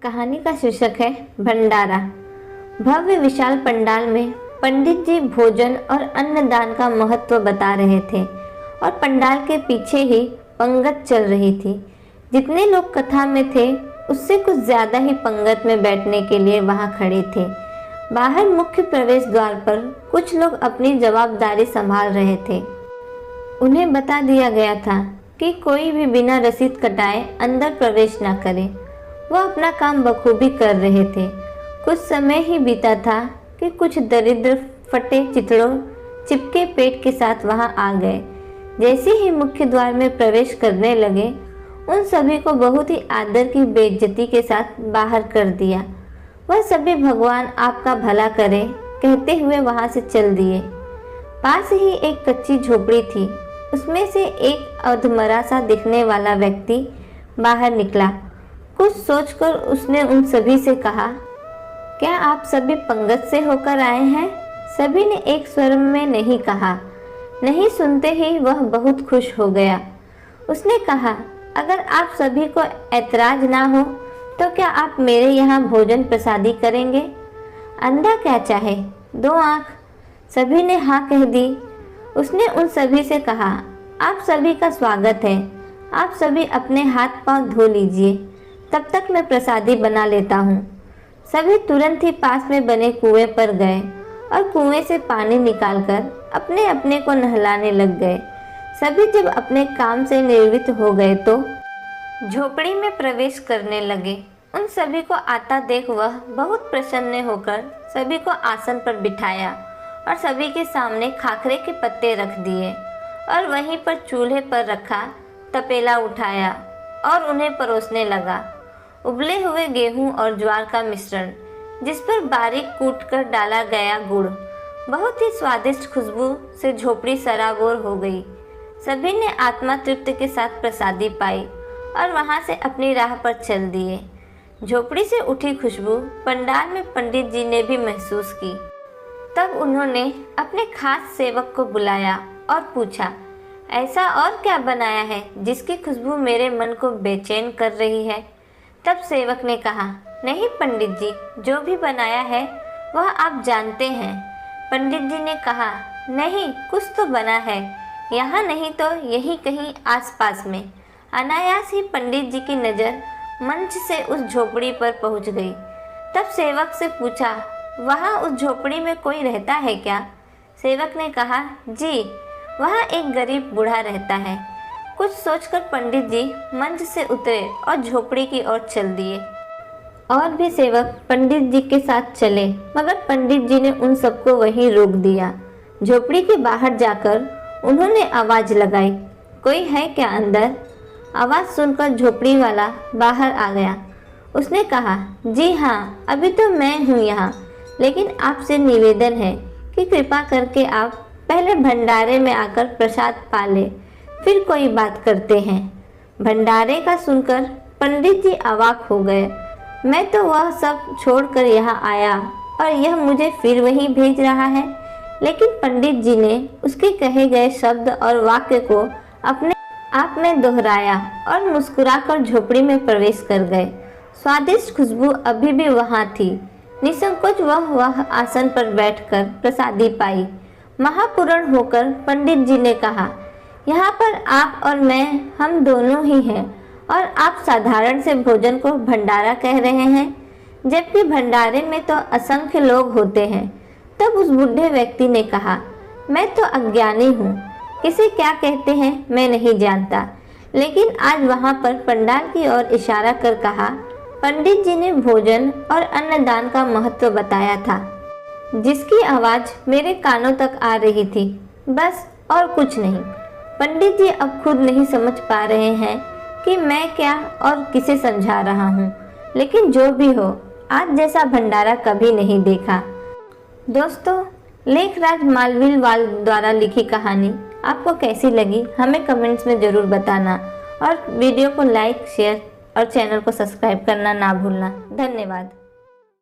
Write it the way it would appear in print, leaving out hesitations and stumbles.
कहानी का शीर्षक है भंडारा। भव्य विशाल पंडाल में पंडित जी भोजन और अन्नदान का महत्व बता रहे थे और पंडाल के पीछे ही पंगत चल रही थी। जितने लोग कथा में थे उससे कुछ ज्यादा ही पंगत में बैठने के लिए वहां खड़े थे। बाहर मुख्य प्रवेश द्वार पर कुछ लोग अपनी जवाबदारी संभाल रहे थे। उन्हें बता दिया गया था कि कोई भी बिना रसीद कटाए अंदर प्रवेश न करे। वह अपना काम बखूबी कर रहे थे। कुछ समय ही बीता था कि कुछ दरिद्र फटे चिथड़ों चिपके पेट के साथ वहां आ गए। जैसे ही मुख्य द्वार में प्रवेश करने लगे उन सभी को बहुत ही आदर की बेइज्जती के साथ बाहर कर दिया। वह सभी भगवान आपका भला करे कहते हुए वहां से चल दिए। पास ही एक कच्ची झोपड़ी थी। उसमें से एक अधमरा सा दिखने वाला व्यक्ति बाहर निकला। कुछ सोचकर उसने उन सभी से कहा, क्या आप सभी पंगत से होकर आए हैं? सभी ने एक स्वर में नहीं कहा। नहीं सुनते ही वह बहुत खुश हो गया। उसने कहा, अगर आप सभी को ऐतराज ना हो तो क्या आप मेरे यहाँ भोजन प्रसादी करेंगे? अंधा क्या चाहे दो आँख। सभी ने हाँ कह दी। उसने उन सभी से कहा, आप सभी का स्वागत है। आप सभी अपने हाथ पांव धो लीजिए, तब तक मैं प्रसादी बना लेता हूँ। सभी तुरंत ही पास में बने कुएं पर गए और कुएं से पानी निकालकर अपने अपने को नहलाने लग गए। सभी जब अपने काम से निवृत्त हो गए तो झोपड़ी में प्रवेश करने लगे। उन सभी को आता देख वह बहुत प्रसन्न होकर सभी को आसन पर बिठाया और सभी के सामने खाखरे के पत्ते रख दिए और वहीं पर चूल्हे पर रखा तपेला उठाया और उन्हें परोसने लगा। उबले हुए गेहूं और ज्वार का मिश्रण जिस पर बारीक कूट कर डाला गया गुड़, बहुत ही स्वादिष्ट खुशबू से झोपड़ी सराबोर हो गई। सभी ने आत्मा तृप्ति के साथ प्रसादी पाई और वहां से अपनी राह पर चल दिए। झोपड़ी से उठी खुशबू पंडाल में पंडित जी ने भी महसूस की। तब उन्होंने अपने खास सेवक को बुलाया और पूछा, ऐसा और क्या बनाया है जिसकी खुशबू मेरे मन को बेचैन कर रही है? तब सेवक ने कहा, नहीं पंडित जी, जो भी बनाया है वह आप जानते हैं। पंडित जी ने कहा, नहीं, कुछ तो बना है, यहाँ नहीं तो यहीं कहीं आसपास में। अनायास ही पंडित जी की नज़र मंच से उस झोपड़ी पर पहुँच गई। तब सेवक से पूछा, वहाँ उस झोपड़ी में कोई रहता है क्या? सेवक ने कहा, जी, वहाँ एक गरीब बूढ़ा रहता है। कुछ सोचकर पंडित जी मंच से उतरे और झोपड़ी की ओर चल दिए। और भी सेवक पंडित जी के साथ चले, मगर पंडित जी ने उन सबको वहीं रोक दिया। झोपड़ी के बाहर जाकर उन्होंने आवाज लगाई, कोई है क्या अंदर? आवाज सुनकर झोपड़ी वाला बाहर आ गया। उसने कहा, जी हाँ, अभी तो मैं हूँ यहाँ, लेकिन आपसे निवेदन है कि कृपा करके आप पहले भंडारे में आकर प्रसाद पा ले, फिर कोई बात करते हैं। भंडारे का सुनकर पंडित जी अवाक हो गए। मैं तो वह सब छोड़कर यहाँ आया और यह मुझे फिर वहीं भेज रहा है। लेकिन पंडित जी ने उसके कहे गए शब्द और वाक्य को अपने आप में दोहराया और मुस्कुराकर झोपड़ी में प्रवेश कर गए। स्वादिष्ट खुशबू अभी भी वहाँ थी। निसंकोच वह आसन पर बैठकर प्रसादी पाई। महापूर्ण होकर पंडित जी ने कहा, यहाँ पर आप और मैं, हम दोनों ही हैं और आप साधारण से भोजन को भंडारा कह रहे हैं, जबकि भंडारे में तो असंख्य लोग होते हैं। तब उस बूढ़े व्यक्ति ने कहा, मैं तो अज्ञानी हूँ, किसे क्या कहते हैं मैं नहीं जानता। लेकिन आज वहाँ पर पंडाल की ओर इशारा कर कहा, पंडित जी ने भोजन और अन्नदान का महत्व बताया था, जिसकी आवाज़ मेरे कानों तक आ रही थी, बस और कुछ नहीं। पंडित जी अब खुद नहीं समझ पा रहे हैं कि मैं क्या और किसे समझा रहा हूँ, लेकिन जो भी हो, आज जैसा भंडारा कभी नहीं देखा। दोस्तों, लेखराज मालवीवाल द्वारा लिखी कहानी आपको कैसी लगी हमें कमेंट्स में ज़रूर बताना और वीडियो को लाइक, शेयर और चैनल को सब्सक्राइब करना ना भूलना। धन्यवाद।